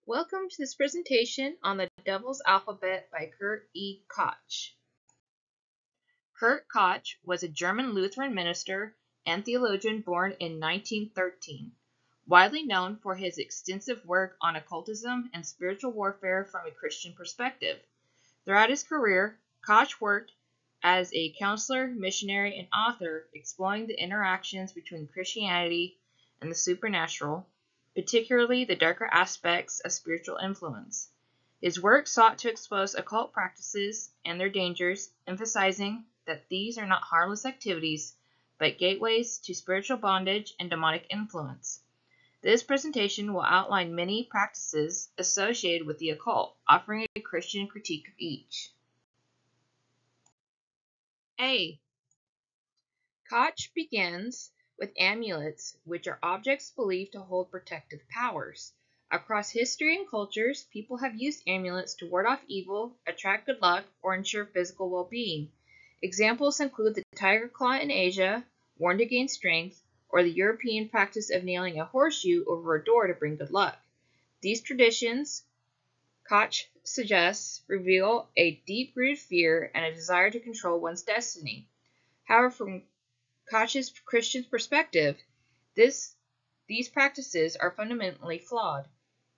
Welcome to this presentation on the Devil's Alphabet by Kurt E. Koch. Kurt Koch was a German Lutheran minister and theologian born in 1913, widely known for his extensive work on occultism and spiritual warfare from a Christian perspective. Throughout his career, Koch worked as a counselor, missionary, and author, exploring the interactions between Christianity and the supernatural, particularly the darker aspects of spiritual influence. His work sought to expose occult practices and their dangers, emphasizing that these are not harmless activities, but gateways to spiritual bondage and demonic influence. This presentation will outline many practices associated with the occult, offering a Christian critique of each. A. Koch begins with amulets, which are objects believed to hold protective powers. Across history and cultures, people have used amulets to ward off evil, attract good luck, or ensure physical well-being. Examples include the tiger claw in Asia, worn to gain strength, or the European practice of nailing a horseshoe over a door to bring good luck. These traditions, Koch suggests, reveal a deep-rooted fear and a desire to control one's destiny. However, from Koch's Christian perspective, these practices are fundamentally flawed.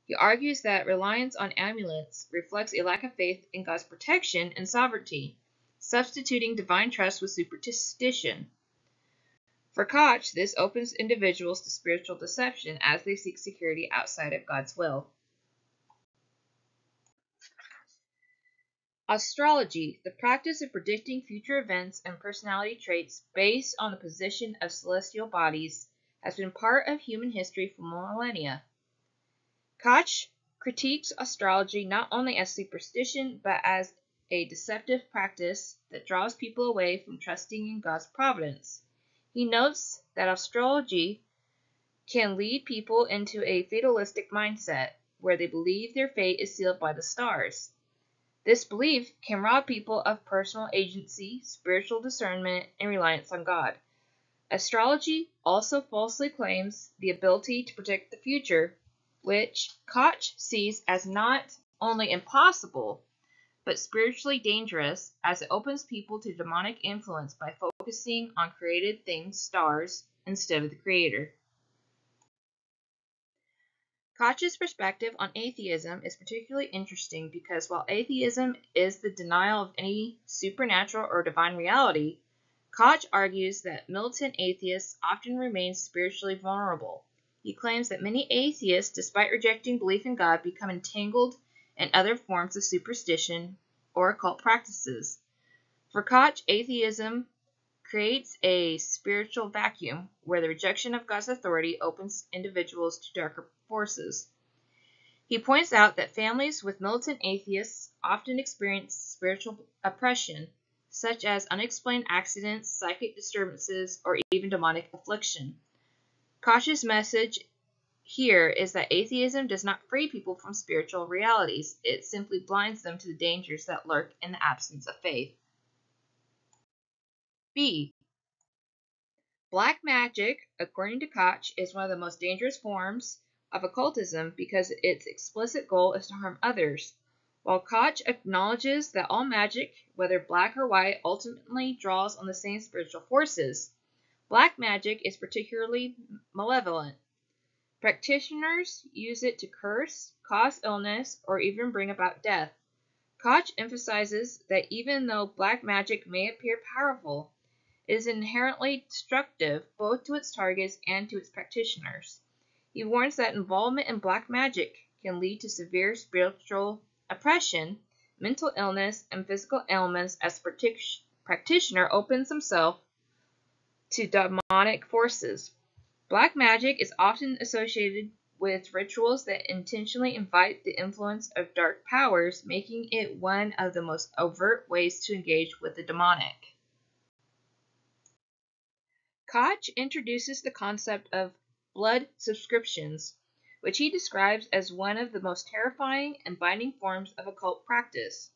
He argues that reliance on amulets reflects a lack of faith in God's protection and sovereignty, substituting divine trust with superstition. For Koch, this opens individuals to spiritual deception as they seek security outside of God's will. Astrology, the practice of predicting future events and personality traits based on the position of celestial bodies, has been part of human history for millennia. Koch critiques astrology not only as superstition, but as a deceptive practice that draws people away from trusting in God's providence. He notes that astrology can lead people into a fatalistic mindset, where they believe their fate is sealed by the stars. This belief can rob people of personal agency, spiritual discernment, and reliance on God. Astrology also falsely claims the ability to predict the future, which Koch sees as not only impossible, but spiritually dangerous, as it opens people to demonic influence by focusing on created things, stars, instead of the Creator. Koch's perspective on atheism is particularly interesting because while atheism is the denial of any supernatural or divine reality, Koch argues that militant atheists often remain spiritually vulnerable. He claims that many atheists, despite rejecting belief in God, become entangled in other forms of superstition or occult practices. For Koch, atheism creates a spiritual vacuum where the rejection of God's authority opens individuals to darker forces. He points out that families with militant atheists often experience spiritual oppression, such as unexplained accidents, psychic disturbances, or even demonic affliction. Koch's message here is that atheism does not free people from spiritual realities. It simply blinds them to the dangers that lurk in the absence of faith. B. Black magic, according to Koch, is one of the most dangerous forms of occultism because its explicit goal is to harm others. While Koch acknowledges that all magic, whether black or white, ultimately draws on the same spiritual forces, black magic is particularly malevolent. Practitioners use it to curse, cause illness, or even bring about death. Koch emphasizes that even though black magic may appear powerful, it is inherently destructive both to its targets and to its practitioners. He warns that involvement in black magic can lead to severe spiritual oppression, mental illness, and physical ailments as the practitioner opens himself to demonic forces. Black magic is often associated with rituals that intentionally invite the influence of dark powers, making it one of the most overt ways to engage with the demonic. Koch introduces the concept of blood subscriptions, which he describes as one of the most terrifying and binding forms of occult practice.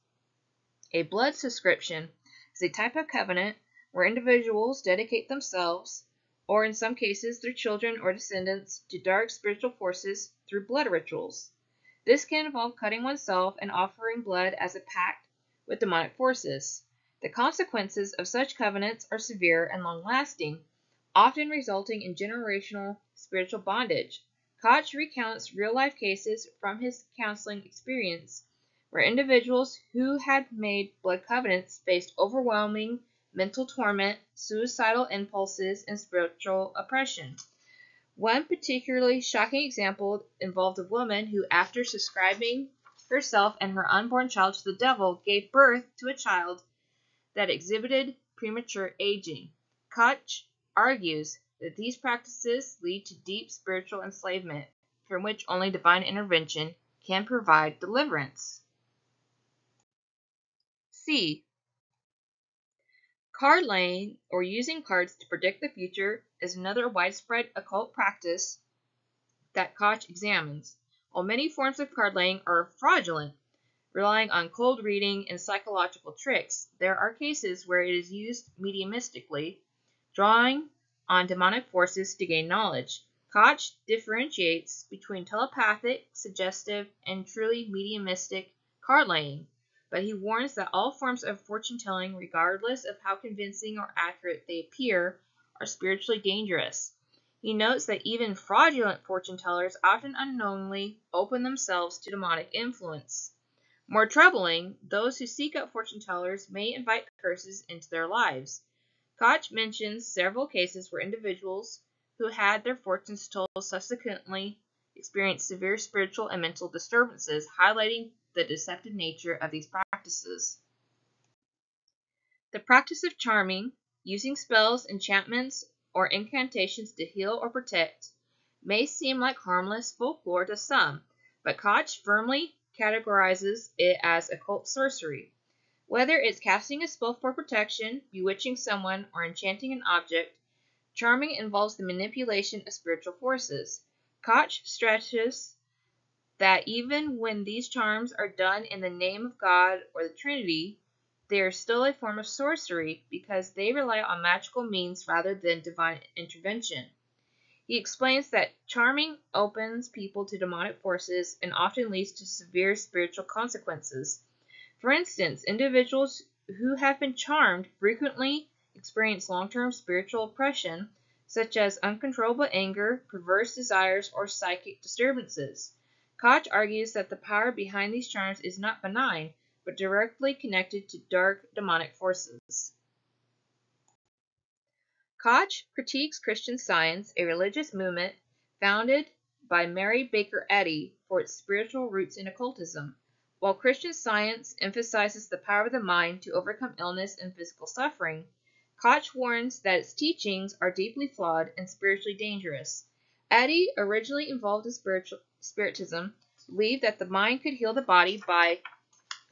A blood subscription is a type of covenant where individuals dedicate themselves, or in some cases their children or descendants, to dark spiritual forces through blood rituals. This can involve cutting oneself and offering blood as a pact with demonic forces. The consequences of such covenants are severe and long-lasting, often resulting in generational spiritual bondage. Koch recounts real-life cases from his counseling experience where individuals who had made blood covenants faced overwhelming mental torment, suicidal impulses, and spiritual oppression. One particularly shocking example involved a woman who, after subscribing herself and her unborn child to the devil, gave birth to a child that exhibited premature aging. Koch argues that these practices lead to deep spiritual enslavement, from which only divine intervention can provide deliverance. C. Card laying, or using cards to predict the future, is another widespread occult practice that Koch examines. While many forms of card laying are fraudulent, relying on cold reading and psychological tricks, there are cases where it is used mediumistically, drawing on demonic forces to gain knowledge. Koch differentiates between telepathic, suggestive, and truly mediumistic card laying, but he warns that all forms of fortune telling, regardless of how convincing or accurate they appear, are spiritually dangerous. He notes that even fraudulent fortune tellers often unknowingly open themselves to demonic influence. More troubling, those who seek out fortune tellers may invite curses into their lives. Koch mentions several cases where individuals who had their fortunes told subsequently experienced severe spiritual and mental disturbances, highlighting the deceptive nature of these practices. The practice of charming, using spells, enchantments, or incantations to heal or protect, may seem like harmless folklore to some, but Koch firmly categorizes it as occult sorcery. Whether it's casting a spell for protection, bewitching someone, or enchanting an object, charming involves the manipulation of spiritual forces. Koch stresses that even when these charms are done in the name of God or the Trinity, they are still a form of sorcery because they rely on magical means rather than divine intervention. He explains that charming opens people to demonic forces and often leads to severe spiritual consequences. For instance, individuals who have been charmed frequently experience long-term spiritual oppression, such as uncontrollable anger, perverse desires, or psychic disturbances. Koch argues that the power behind these charms is not benign, but directly connected to dark demonic forces. Koch critiques Christian Science, a religious movement founded by Mary Baker Eddy for its spiritual roots in occultism. While Christian Science emphasizes the power of the mind to overcome illness and physical suffering, Koch warns that its teachings are deeply flawed and spiritually dangerous. Eddy, originally involved in spiritism, believed that the mind could heal the body by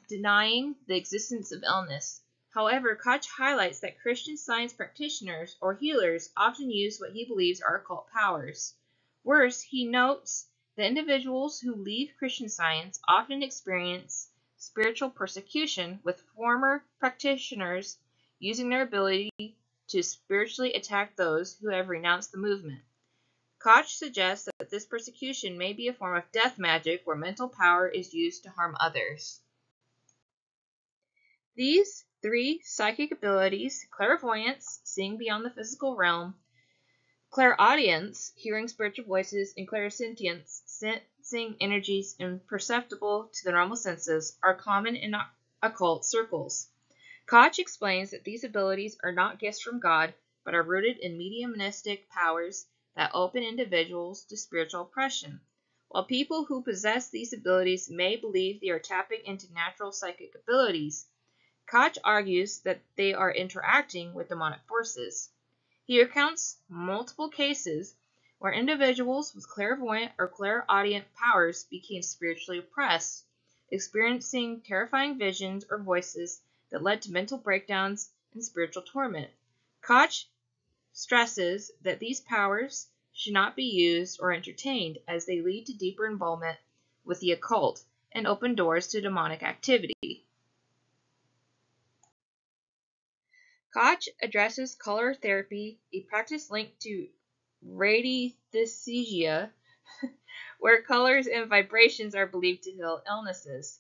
denying the existence of illness. However, Koch highlights that Christian Science practitioners or healers often use what he believes are occult powers. Worse, he notes that individuals who leave Christian Science often experience spiritual persecution, with former practitioners using their ability to spiritually attack those who have renounced the movement. Koch suggests that this persecution may be a form of death magic where mental power is used to harm others. These three psychic abilities, clairvoyance, seeing beyond the physical realm, clairaudience, hearing spiritual voices, and clairsentience, sensing energies imperceptible to the normal senses, are common in occult circles. Koch explains that these abilities are not gifts from God, but are rooted in mediumistic powers that open individuals to spiritual oppression. While people who possess these abilities may believe they are tapping into natural psychic abilities, Koch argues that they are interacting with demonic forces. He recounts multiple cases where individuals with clairvoyant or clairaudient powers became spiritually oppressed, experiencing terrifying visions or voices that led to mental breakdowns and spiritual torment. Koch stresses that these powers should not be used or entertained as they lead to deeper involvement with the occult and open doors to demonic activity. Koch addresses color therapy, a practice linked to radiesthesia, where colors and vibrations are believed to heal illnesses.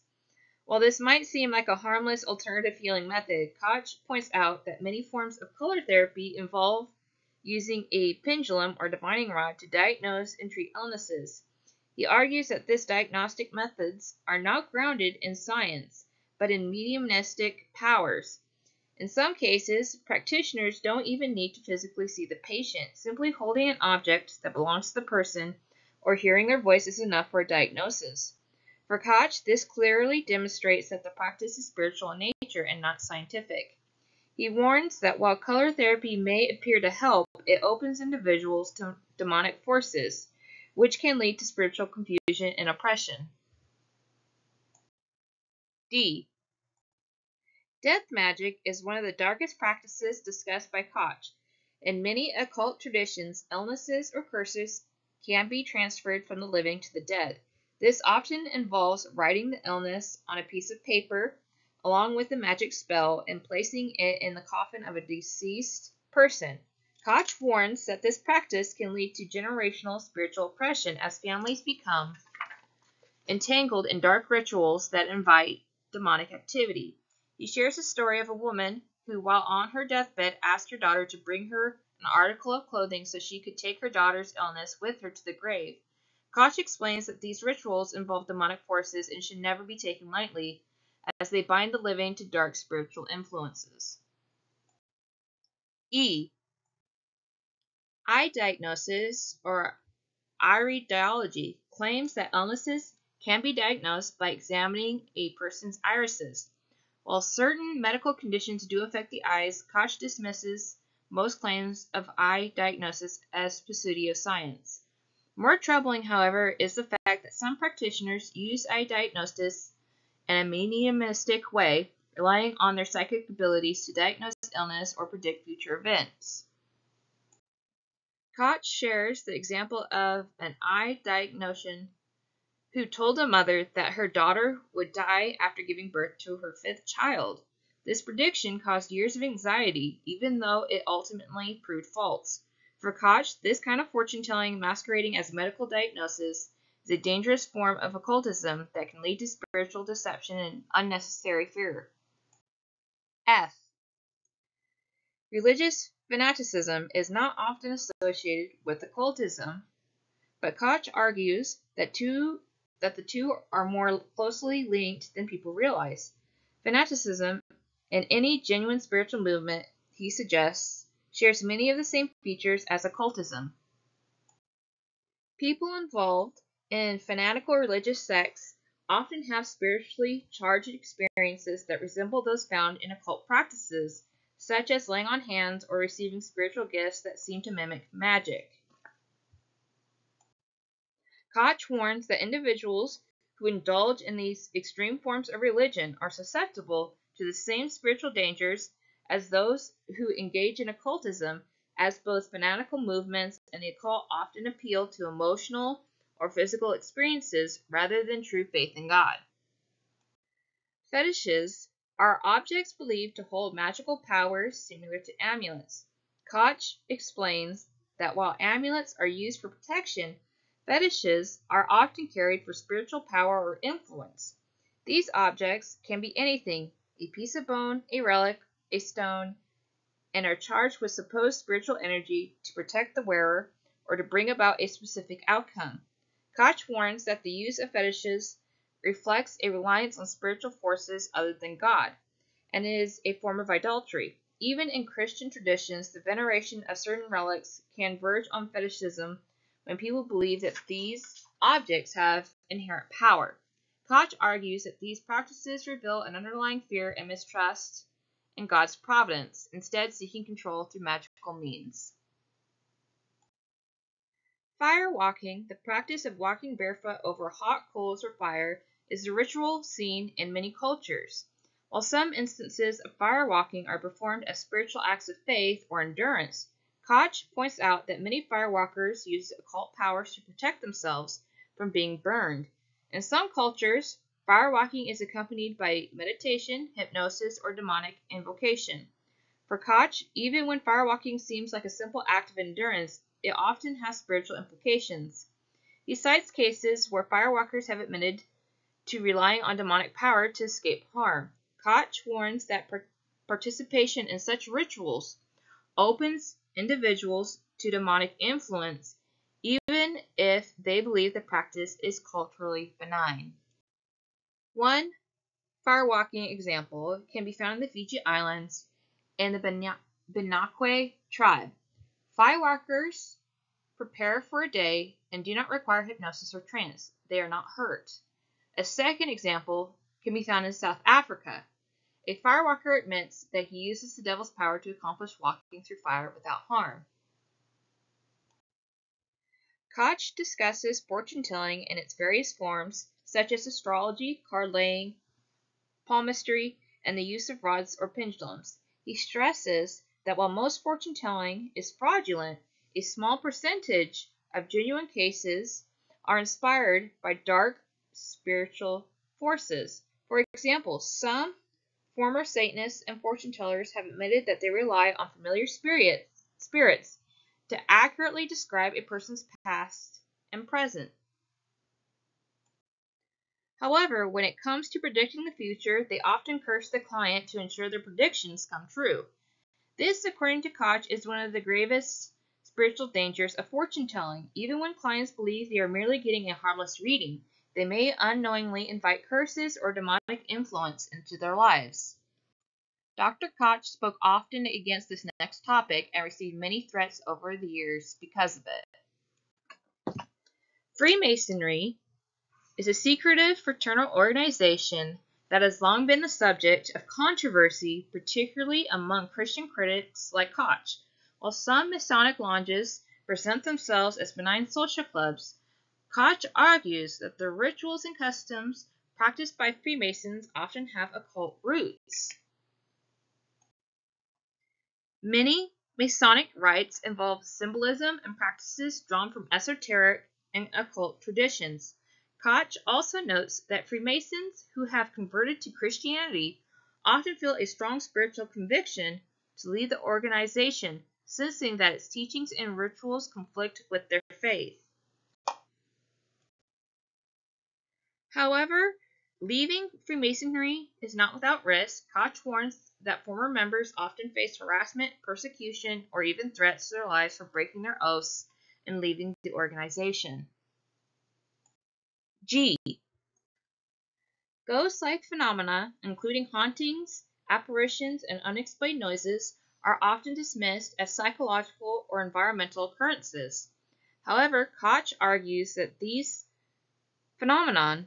While this might seem like a harmless alternative healing method, Koch points out that many forms of color therapy involve using a pendulum or divining rod to diagnose and treat illnesses. He argues that these diagnostic methods are not grounded in science, but in mediumistic powers. In some cases, practitioners don't even need to physically see the patient. Simply holding an object that belongs to the person or hearing their voice is enough for a diagnosis. For Koch, this clearly demonstrates that the practice is spiritual in nature and not scientific. He warns that while color therapy may appear to help, it opens individuals to demonic forces, which can lead to spiritual confusion and oppression. D. Death magic is one of the darkest practices discussed by Koch. In many occult traditions, illnesses or curses can be transferred from the living to the dead. This often involves writing the illness on a piece of paper along with the magic spell and placing it in the coffin of a deceased person. Koch warns that this practice can lead to generational spiritual oppression as families become entangled in dark rituals that invite demonic activity. He shares a story of a woman who, while on her deathbed, asked her daughter to bring her an article of clothing so she could take her daughter's illness with her to the grave. Koch explains that these rituals involve demonic forces and should never be taken lightly, as they bind the living to dark spiritual influences. E. Eye diagnosis, or iridology, claims that illnesses can be diagnosed by examining a person's irises. While certain medical conditions do affect the eyes, Koch dismisses most claims of eye diagnosis as pseudoscience. More troubling, however, is the fact that some practitioners use eye diagnosis in a mediumistic way, relying on their psychic abilities to diagnose illness or predict future events. Koch shares the example of an eye diagnostician who told a mother that her daughter would die after giving birth to her fifth child. This prediction caused years of anxiety, even though it ultimately proved false. For Koch, this kind of fortune-telling masquerading as medical diagnosis is a dangerous form of occultism that can lead to spiritual deception and unnecessary fear. F. Religious fanaticism is not often associated with occultism, but Koch argues that the two are more closely linked than people realize. Fanaticism, and any genuine spiritual movement, he suggests, shares many of the same features as occultism. People involved in fanatical religious sects often have spiritually charged experiences that resemble those found in occult practices, such as laying on hands or receiving spiritual gifts that seem to mimic magic. Koch warns that individuals who indulge in these extreme forms of religion are susceptible to the same spiritual dangers as those who engage in occultism, as both fanatical movements and the occult often appeal to emotional or physical experiences rather than true faith in God. Fetishes are objects believed to hold magical powers similar to amulets. Koch explains that while amulets are used for protection, fetishes are often carried for spiritual power or influence. These objects can be anything, a piece of bone, a relic, a stone, and are charged with supposed spiritual energy to protect the wearer or to bring about a specific outcome. Koch warns that the use of fetishes reflects a reliance on spiritual forces other than God, and is a form of idolatry. Even in Christian traditions, the veneration of certain relics can verge on fetishism when people believe that these objects have inherent power. Koch argues that these practices reveal an underlying fear and mistrust in God's providence, instead seeking control through magical means. Fire walking, the practice of walking barefoot over hot coals or fire, is a ritual seen in many cultures. While some instances of fire walking are performed as spiritual acts of faith or endurance, Koch points out that many firewalkers use occult powers to protect themselves from being burned. In some cultures, firewalking is accompanied by meditation, hypnosis, or demonic invocation. For Koch, even when firewalking seems like a simple act of endurance, it often has spiritual implications. He cites cases where firewalkers have admitted to relying on demonic power to escape harm. Koch warns that participation in such rituals opens individuals to demonic influence, even if they believe the practice is culturally benign. One firewalking example can be found in the Fiji Islands and the Benakwe tribe. Firewalkers prepare for a day and do not require hypnosis or trance. They are not hurt. A second example can be found in South Africa. A firewalker admits that he uses the devil's power to accomplish walking through fire without harm. Koch discusses fortune telling in its various forms, such as astrology, card laying, palmistry, and the use of rods or pendulums. He stresses that while most fortune telling is fraudulent, a small percentage of genuine cases are inspired by dark spiritual forces. For example, some former Satanists and fortune tellers have admitted that they rely on familiar spirits to accurately describe a person's past and present. However, when it comes to predicting the future, they often curse the client to ensure their predictions come true. This, according to Koch, is one of the gravest spiritual dangers of fortune telling. Even when clients believe they are merely getting a harmless reading, they may unknowingly invite curses or demonic influence into their lives. Dr. Koch spoke often against this next topic and received many threats over the years because of it. Freemasonry is a secretive fraternal organization that has long been the subject of controversy, particularly among Christian critics like Koch. While some Masonic lodges present themselves as benign social clubs, Koch argues that the rituals and customs practiced by Freemasons often have occult roots. Many Masonic rites involve symbolism and practices drawn from esoteric and occult traditions. Koch also notes that Freemasons who have converted to Christianity often feel a strong spiritual conviction to lead the organization, sensing that its teachings and rituals conflict with their faith. However, leaving Freemasonry is not without risk. Koch warns that former members often face harassment, persecution, or even threats to their lives for breaking their oaths and leaving the organization. G. Ghost-like phenomena, including hauntings, apparitions, and unexplained noises, are often dismissed as psychological or environmental occurrences. However, Koch argues that these phenomena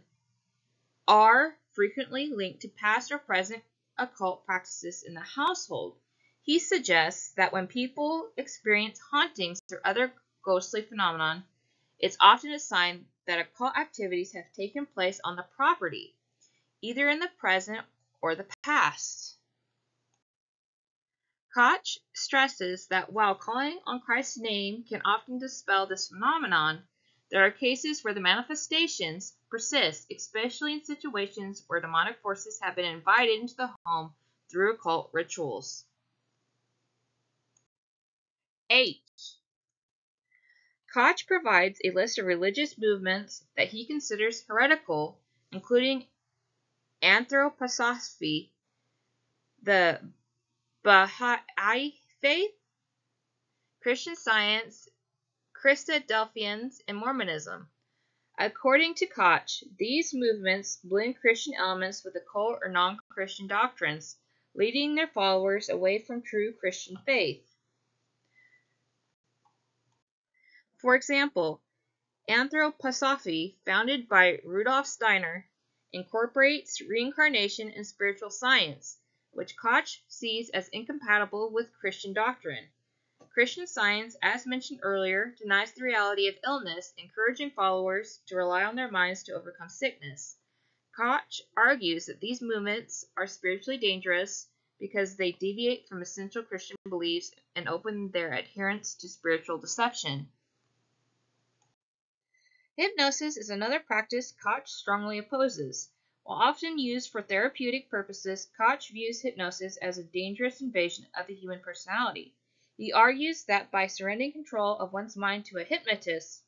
are frequently linked to past or present occult practices in the household. He suggests that when people experience hauntings or other ghostly phenomena, it's often a sign that occult activities have taken place on the property, either in the present or the past. Koch stresses that while calling on Christ's name can often dispel this phenomenon, there are cases where the manifestations persist, especially in situations where demonic forces have been invited into the home through occult rituals. H. Koch provides a list of religious movements that he considers heretical, including anthroposophy, the Baha'i Faith, Christian Science, Christadelphians, and Mormonism. According to Koch, these movements blend Christian elements with occult or non-Christian doctrines, leading their followers away from true Christian faith. For example, anthroposophy, founded by Rudolf Steiner, incorporates reincarnation and spiritual science, which Koch sees as incompatible with Christian doctrine. Christian Science, as mentioned earlier, denies the reality of illness, encouraging followers to rely on their minds to overcome sickness. Koch argues that these movements are spiritually dangerous because they deviate from essential Christian beliefs and open their adherents to spiritual deception. Hypnosis is another practice Koch strongly opposes. While often used for therapeutic purposes, Koch views hypnosis as a dangerous invasion of the human personality. He argues that by surrendering control of one's mind to a hypnotist,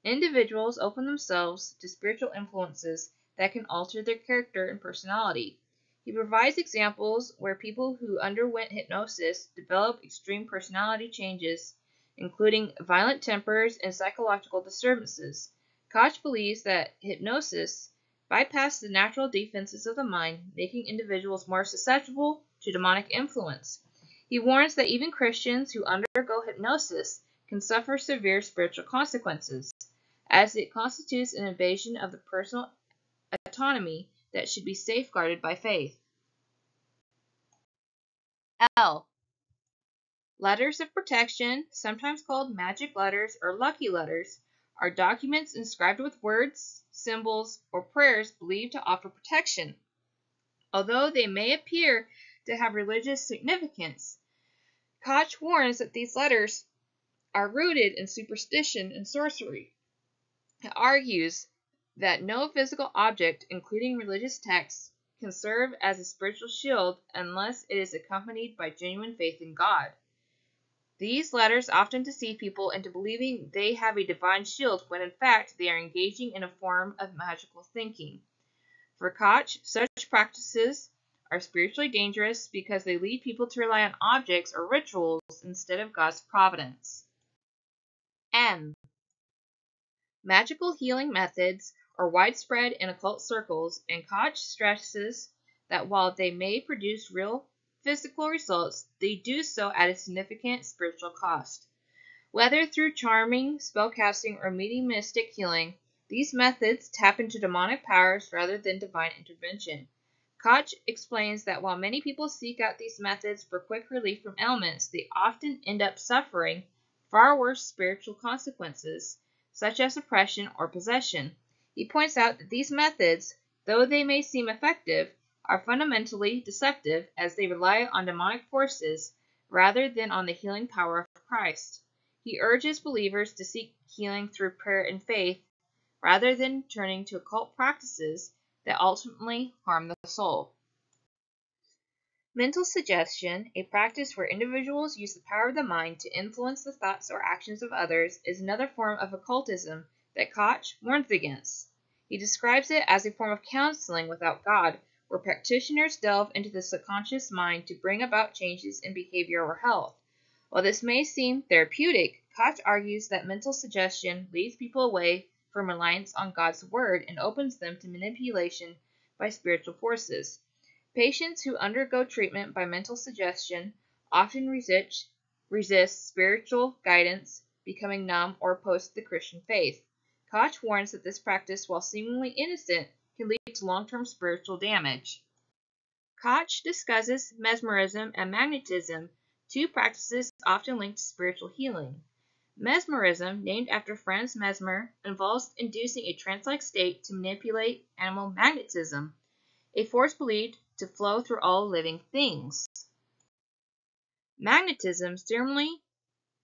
Individuals open themselves to spiritual influences that can alter their character and personality. He provides examples where people who underwent hypnosis develop extreme personality changes, including violent tempers and psychological disturbances. Koch believes that hypnosis bypasses the natural defenses of the mind, making individuals more susceptible to demonic influence. He warns that even Christians who undergo hypnosis can suffer severe spiritual consequences, as it constitutes an invasion of the personal autonomy that should be safeguarded by faith. L. Letters of protection, sometimes called magic letters or lucky letters, are documents inscribed with words, symbols, or prayers believed to offer protection. Although they may appear to have religious significance, Koch warns that these letters are rooted in superstition and sorcery. It argues that no physical object, including religious texts, can serve as a spiritual shield unless it is accompanied by genuine faith in God. These letters often deceive people into believing they have a divine shield when in fact they are engaging in a form of magical thinking. For Koch, such practices are spiritually dangerous because they lead people to rely on objects or rituals instead of God's providence. N. Magical healing methods are widespread in occult circles, and Koch stresses that while they may produce real physical results, they do so at a significant spiritual cost. Whether through charming, spellcasting, or mediumistic healing, these methods tap into demonic powers rather than divine intervention. Koch explains that while many people seek out these methods for quick relief from ailments, they often end up suffering far worse spiritual consequences, such as oppression or possession. He points out that these methods, though they may seem effective, are fundamentally deceptive as they rely on demonic forces rather than on the healing power of Christ. He urges believers to seek healing through prayer and faith rather than turning to occult practices that ultimately harm the soul. Mental suggestion, a practice where individuals use the power of the mind to influence the thoughts or actions of others, is another form of occultism that Koch warns against. He describes it as a form of counseling without God, where practitioners delve into the subconscious mind to bring about changes in behavior or health. While this may seem therapeutic, Koch argues that mental suggestion leads people away from reliance on God's word and opens them to manipulation by spiritual forces. Patients who undergo treatment by mental suggestion often resist spiritual guidance, becoming numb or opposed to the Christian faith. Koch warns that this practice, while seemingly innocent, can lead to long-term spiritual damage. Koch discusses mesmerism and magnetism, two practices often linked to spiritual healing. Mesmerism, named after Franz Mesmer, involves inducing a trance-like state to manipulate animal magnetism, a force believed to flow through all living things. Magnetism similarly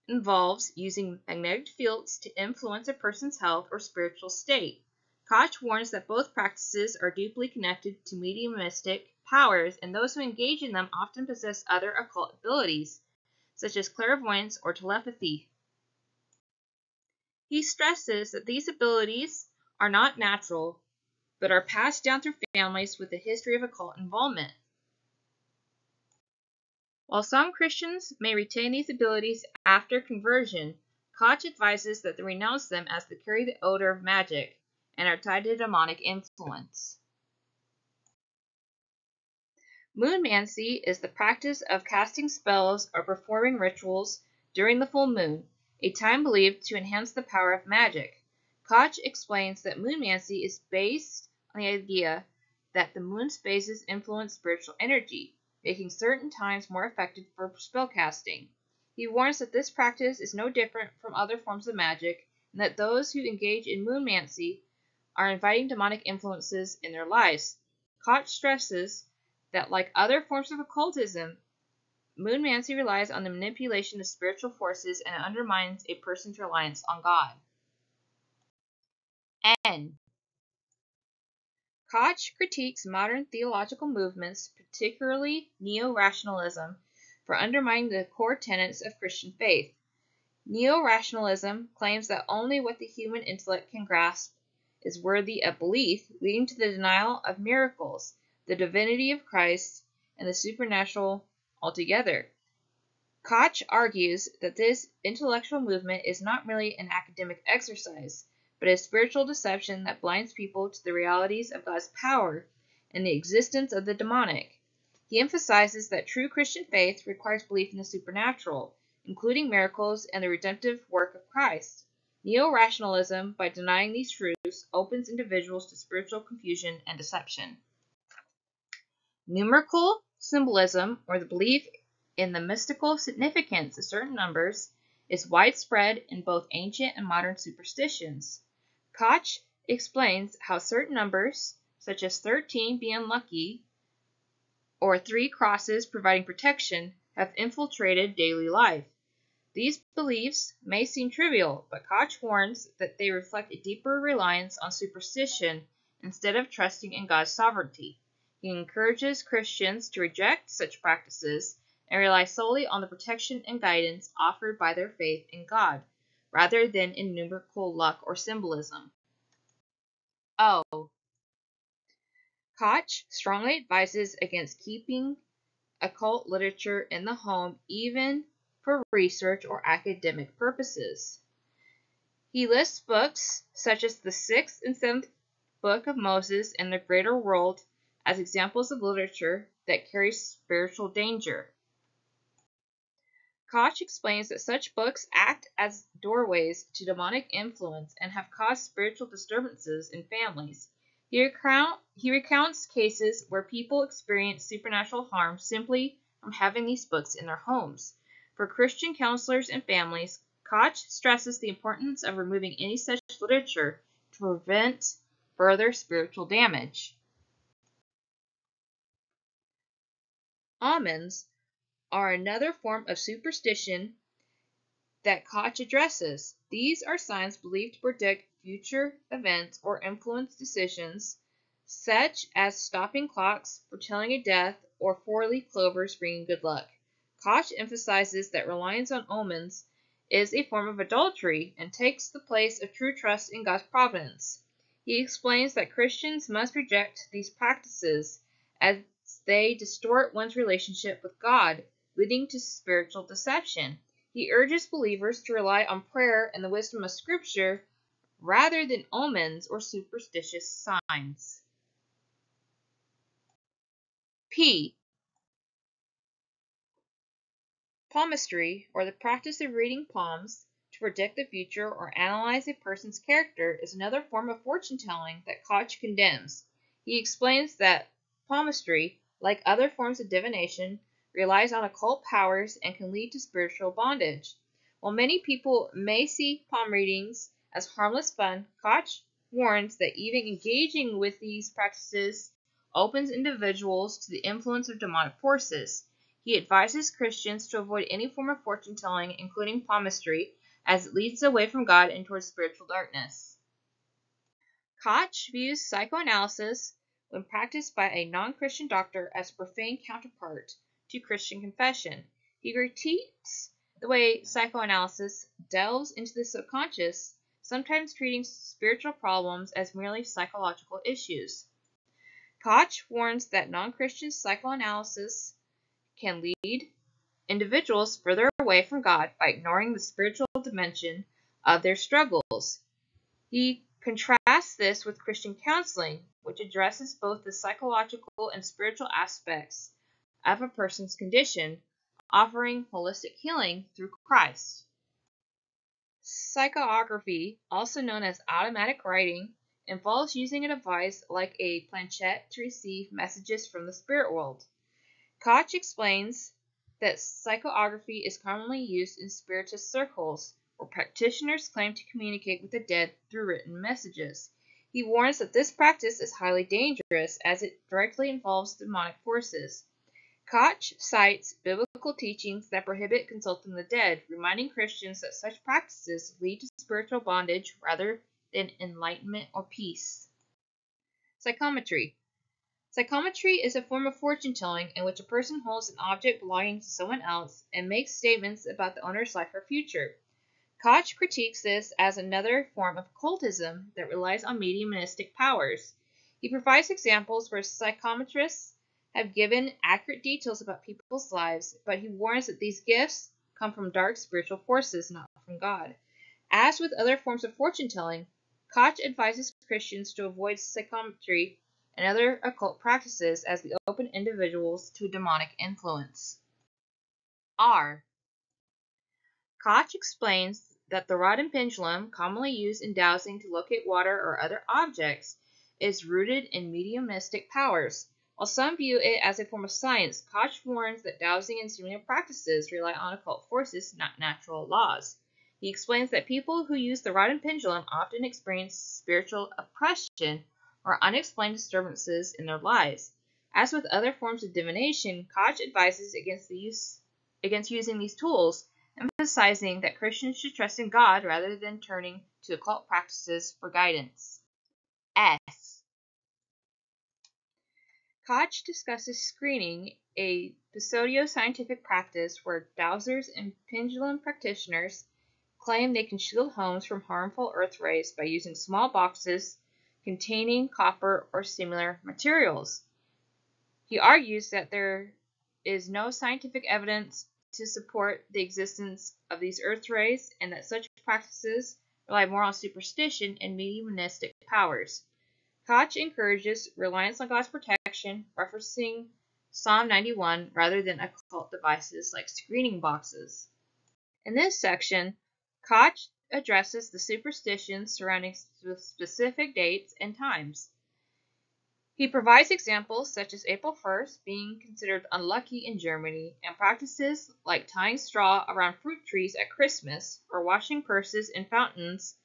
involves using magnetic fields to influence a person's health or spiritual state. Koch warns that both practices are deeply connected to mediumistic powers, and those who engage in them often possess other occult abilities, such as clairvoyance or telepathy. He stresses that these abilities are not natural, but are passed down through families with a history of occult involvement. While some Christians may retain these abilities after conversion, Koch advises that they renounce them as they carry the odor of magic and are tied to demonic influence. Moonmancy is the practice of casting spells or performing rituals during the full moon, a time believed to enhance the power of magic. Koch explains that moonmancy is based on the idea that the moon's phases influence spiritual energy, making certain times more effective for spellcasting. He warns that this practice is no different from other forms of magic, and that those who engage in moonmancy are inviting demonic influences in their lives. Koch stresses that, like other forms of occultism, moonmancy relies on the manipulation of spiritual forces and undermines a person's reliance on God. N. Koch critiques modern theological movements, particularly neo-rationalism, for undermining the core tenets of Christian faith. Neo-rationalism claims that only what the human intellect can grasp is worthy of belief, leading to the denial of miracles, the divinity of Christ, and the supernatural altogether. Koch argues that this intellectual movement is not merely an academic exercise, but a spiritual deception that blinds people to the realities of God's power and the existence of the demonic. He emphasizes that true Christian faith requires belief in the supernatural, including miracles and the redemptive work of Christ. Neo-rationalism, by denying these truths, opens individuals to spiritual confusion and deception. Numerical symbolism, or the belief in the mystical significance of certain numbers, is widespread in both ancient and modern superstitions. Koch explains how certain numbers, such as 13 being lucky, or 3 crosses providing protection, have infiltrated daily life. These beliefs may seem trivial, but Koch warns that they reflect a deeper reliance on superstition instead of trusting in God's sovereignty. He encourages Christians to reject such practices and rely solely on the protection and guidance offered by their faith in God, rather than in numerical luck or symbolism. Koch strongly advises against keeping occult literature in the home, even for research or academic purposes. He lists books such as the 6th and 7th Book of Moses and the Greater World as examples of literature that carries spiritual danger. Koch explains that such books act as doorways to demonic influence and have caused spiritual disturbances in families. He recounts cases where people experience supernatural harm simply from having these books in their homes. For Christian counselors and families, Koch stresses the importance of removing any such literature to prevent further spiritual damage. Omens are another form of superstition that Koch addresses. These are signs believed to predict future events or influence decisions, such as stopping clocks, foretelling a death, or 4-leaf clovers bringing good luck. Koch emphasizes that reliance on omens is a form of adultery and takes the place of true trust in God's providence. He explains that Christians must reject these practices as they distort one's relationship with God, leading to spiritual deception. He urges believers to rely on prayer and the wisdom of Scripture rather than omens or superstitious signs. P. Palmistry, or the practice of reading palms to predict the future or analyze a person's character, is another form of fortune-telling that Koch condemns. He explains that palmistry, like other forms of divination, relies on occult powers and can lead to spiritual bondage. While many people may see palm readings as harmless fun, Koch warns that even engaging with these practices opens individuals to the influence of demonic forces. He advises Christians to avoid any form of fortune-telling, including palmistry, as it leads away from God and towards spiritual darkness. Koch views psychoanalysis, when practiced by a non-Christian doctor, as a profane counterpart to Christian confession. He critiques the way psychoanalysis delves into the subconscious, sometimes treating spiritual problems as merely psychological issues. Koch warns that non-Christian psychoanalysis can lead individuals further away from God by ignoring the spiritual dimension of their struggles. He contrasts this with Christian counseling, which addresses both the psychological and spiritual aspects of a person's condition, offering holistic healing through Christ. Psychography, also known as automatic writing, involves using a device like a planchette to receive messages from the spirit world. Koch explains that psychography is commonly used in spiritist circles, where practitioners claim to communicate with the dead through written messages. He warns that this practice is highly dangerous as it directly involves demonic forces. Koch cites biblical teachings that prohibit consulting the dead, reminding Christians that such practices lead to spiritual bondage rather than enlightenment or peace. Psychometry. Psychometry is a form of fortune-telling in which a person holds an object belonging to someone else and makes statements about the owner's life or future. Koch critiques this as another form of occultism that relies on mediumistic powers. He provides examples where psychometrists have given accurate details about people's lives, but he warns that these gifts come from dark spiritual forces, not from God. As with other forms of fortune-telling, Koch advises Christians to avoid psychometry and other occult practices as they open individuals to demonic influence. R. Koch explains that the rod and pendulum, commonly used in dowsing to locate water or other objects, is rooted in mediumistic powers. While some view it as a form of science, Koch warns that dowsing and similar practices rely on occult forces, not natural laws. He explains that people who use the rod and pendulum often experience spiritual oppression or unexplained disturbances in their lives. As with other forms of divination, Koch advises against using these tools, emphasizing that Christians should trust in God rather than turning to occult practices for guidance. S. Koch discusses screening, a pseudo-scientific practice where dowsers and pendulum practitioners claim they can shield homes from harmful earth rays by using small boxes containing copper or similar materials. He argues that there is no scientific evidence to support the existence of these earth rays and that such practices rely more on superstition and mediumistic powers. Koch encourages reliance on God's protection, referencing Psalm 91 rather than occult devices like screening boxes. In this section, Koch addresses the superstitions surrounding specific dates and times. He provides examples such as April 1st being considered unlucky in Germany, and practices like tying straw around fruit trees at Christmas or washing purses in fountains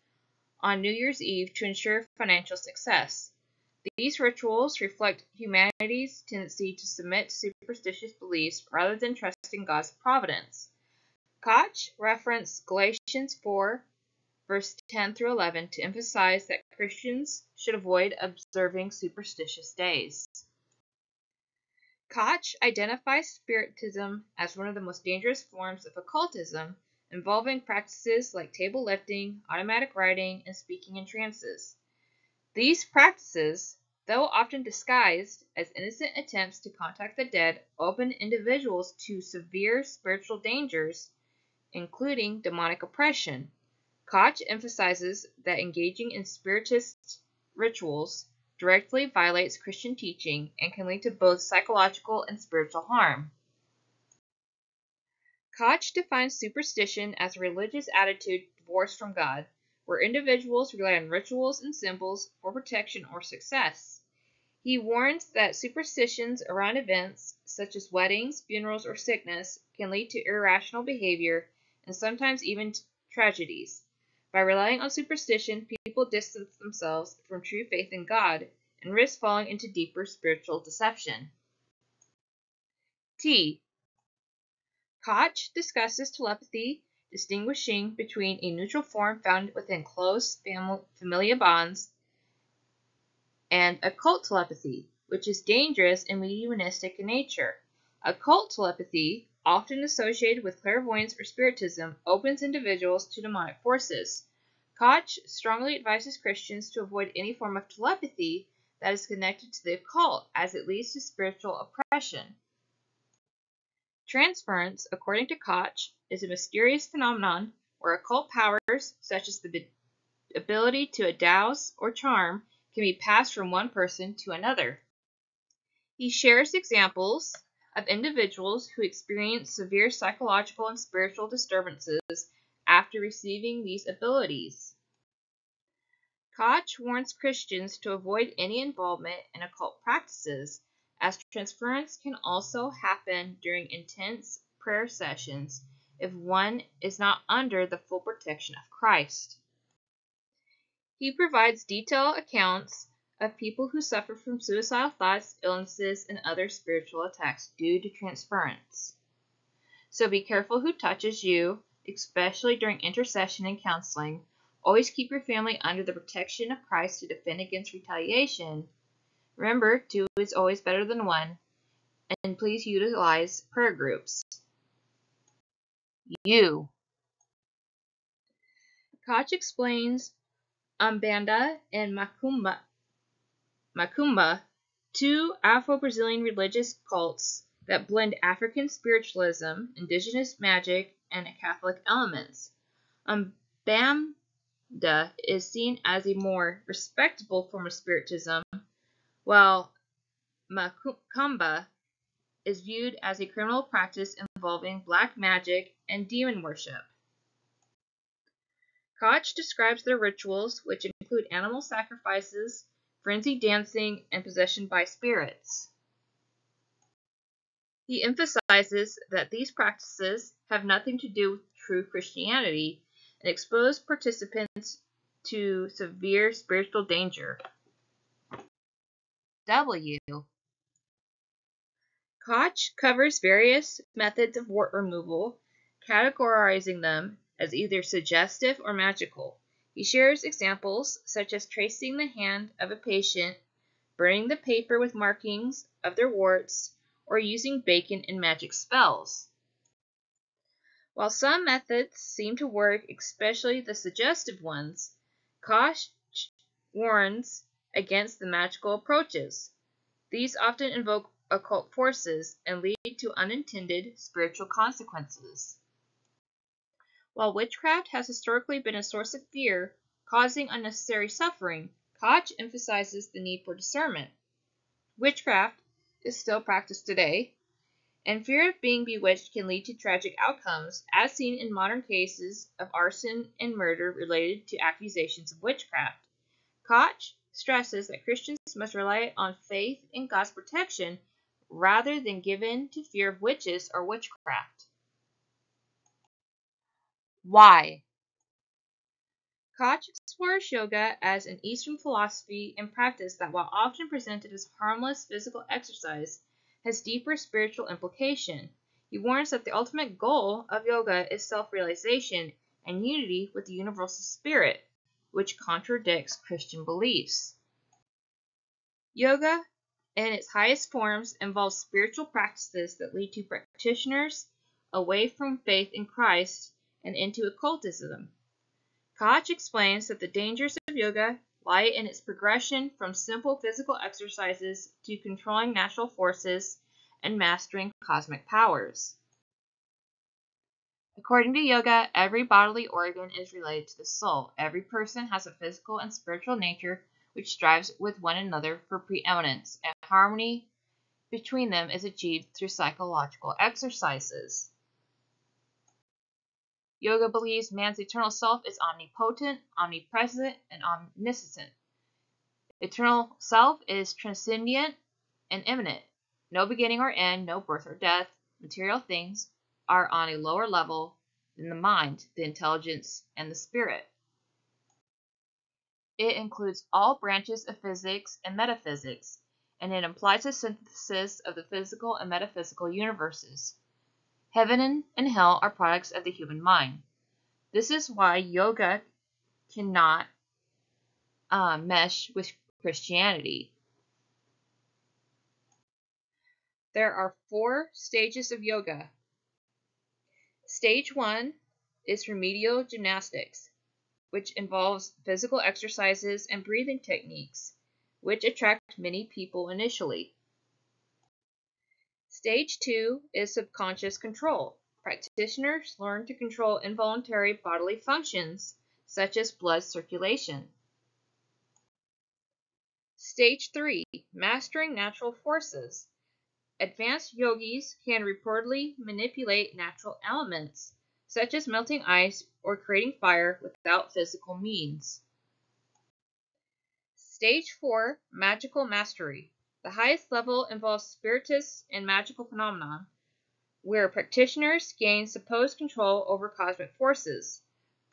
on New Year's Eve to ensure financial success. These rituals reflect humanity's tendency to submit to superstitious beliefs rather than trusting God's providence. Koch referenced Galatians 4, verse 10 through 11 to emphasize that Christians should avoid observing superstitious days. Koch identifies Spiritism as one of the most dangerous forms of occultism, involving practices like table lifting, automatic writing, and speaking in trances. These practices, though often disguised as innocent attempts to contact the dead, open individuals to severe spiritual dangers, including demonic oppression. Koch emphasizes that engaging in spiritist rituals directly violates Christian teaching and can lead to both psychological and spiritual harm. Koch defines superstition as a religious attitude divorced from God, where individuals rely on rituals and symbols for protection or success. He warns that superstitions around events, such as weddings, funerals, or sickness, can lead to irrational behavior and sometimes even tragedies. By relying on superstition, people distance themselves from true faith in God and risk falling into deeper spiritual deception. T. Koch discusses telepathy, distinguishing between a neutral form found within close familial bonds and occult telepathy, which is dangerous and mediumistic in nature. Occult telepathy, often associated with clairvoyance or spiritism, opens individuals to demonic forces. Koch strongly advises Christians to avoid any form of telepathy that is connected to the occult, as it leads to spiritual oppression. Transference, according to Koch, is a mysterious phenomenon where occult powers, such as the ability to douse or charm, can be passed from one person to another. He shares examples of individuals who experience severe psychological and spiritual disturbances after receiving these abilities. Koch warns Christians to avoid any involvement in occult practices, as transference can also happen during intense prayer sessions if one is not under the full protection of Christ. He provides detailed accounts of people who suffer from suicidal thoughts, illnesses, and other spiritual attacks due to transference. So be careful who touches you, especially during intercession and counseling. Always keep your family under the protection of Christ to defend against retaliation. Remember, 2 is always better than 1, and please utilize prayer groups. U. Koch explains Umbanda and Macumba, two Afro-Brazilian religious cults that blend African spiritualism, indigenous magic, and Catholic elements. Umbanda is seen as a more respectable form of spiritism, while Macumba is viewed as a criminal practice involving black magic and demon worship. Koch describes their rituals, which include animal sacrifices, frenzied dancing, and possession by spirits. He emphasizes that these practices have nothing to do with true Christianity and expose participants to severe spiritual danger. W. Koch covers various methods of wart removal, categorizing them as either suggestive or magical. He shares examples such as tracing the hand of a patient, burning the paper with markings of their warts, or using bacon in magic spells. While some methods seem to work, especially the suggestive ones, Koch warns against the magical approaches. These often invoke occult forces and lead to unintended spiritual consequences. While witchcraft has historically been a source of fear, causing unnecessary suffering, Koch emphasizes the need for discernment. Witchcraft is still practiced today, and fear of being bewitched can lead to tragic outcomes, as seen in modern cases of arson and murder related to accusations of witchcraft. Koch stresses that Christians must rely on faith in God's protection rather than give in to fear of witches or witchcraft. Why? Koch explores yoga as an Eastern philosophy and practice that, while often presented as harmless physical exercise, has deeper spiritual implication. He warns that the ultimate goal of yoga is self-realization and unity with the universal spirit, which contradicts Christian beliefs. Yoga, in its highest forms, involves spiritual practices that lead to practitioners away from faith in Christ and into occultism. Koch explains that the dangers of yoga lie in its progression from simple physical exercises to controlling natural forces and mastering cosmic powers. According to yoga, every bodily organ is related to the soul. Every person has a physical and spiritual nature which strives with one another for preeminence, and harmony between them is achieved through psychological exercises. Yoga believes man's eternal self is omnipotent, omnipresent, and omniscient. Eternal self is transcendent and immanent. No beginning or end, no birth or death. Material things are on a lower level than the mind, the intelligence, and the spirit. It includes all branches of physics and metaphysics, and it implies a synthesis of the physical and metaphysical universes. Heaven and hell are products of the human mind. This is why yoga cannot mesh with Christianity. There are 4 stages of yoga. Stage 1 is remedial gymnastics, which involves physical exercises and breathing techniques, which attract many people initially. Stage 2 is subconscious control. Practitioners learn to control involuntary bodily functions, such as blood circulation. Stage 3, mastering natural forces. Advanced yogis can reportedly manipulate natural elements, such as melting ice or creating fire without physical means. Stage 4, magical mastery. The highest level involves spiritists and magical phenomena, where practitioners gain supposed control over cosmic forces.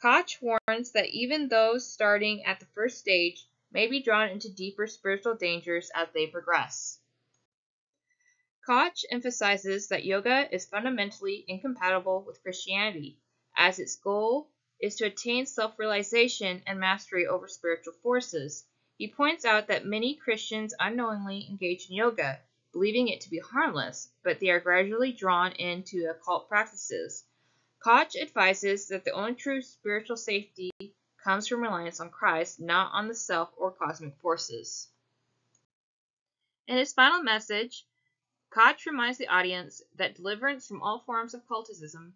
Koch warns that even those starting at the first stage may be drawn into deeper spiritual dangers as they progress. Koch emphasizes that yoga is fundamentally incompatible with Christianity, as its goal is to attain self-realization and mastery over spiritual forces. He points out that many Christians unknowingly engage in yoga, believing it to be harmless, but they are gradually drawn into occult practices. Koch advises that the only true spiritual safety comes from reliance on Christ, not on the self or cosmic forces. In his final message, Koch reminds the audience that deliverance from all forms of culticism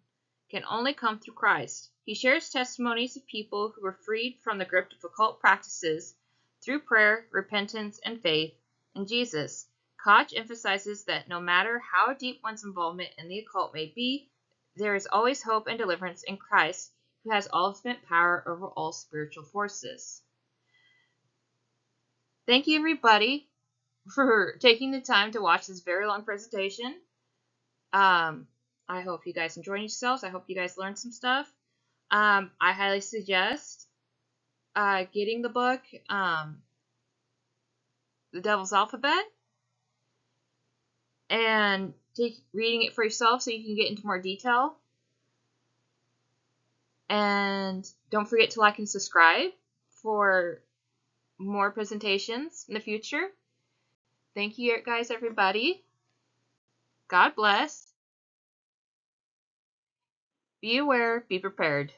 can only come through Christ. He shares testimonies of people who were freed from the grip of occult practices through prayer, repentance, and faith in Jesus. Koch emphasizes that no matter how deep one's involvement in the occult may be, there is always hope and deliverance in Christ, who has ultimate power over all spiritual forces. Thank you, everybody, for taking the time to watch this very long presentation. I hope you guys enjoyed yourselves. I hope you guys learned some stuff. I highly suggest getting the book, The Devil's Alphabet, and reading it for yourself so you can get into more detail. And don't forget to like and subscribe for more presentations in the future. Thank you, guys, everybody. God bless. Be aware, be prepared.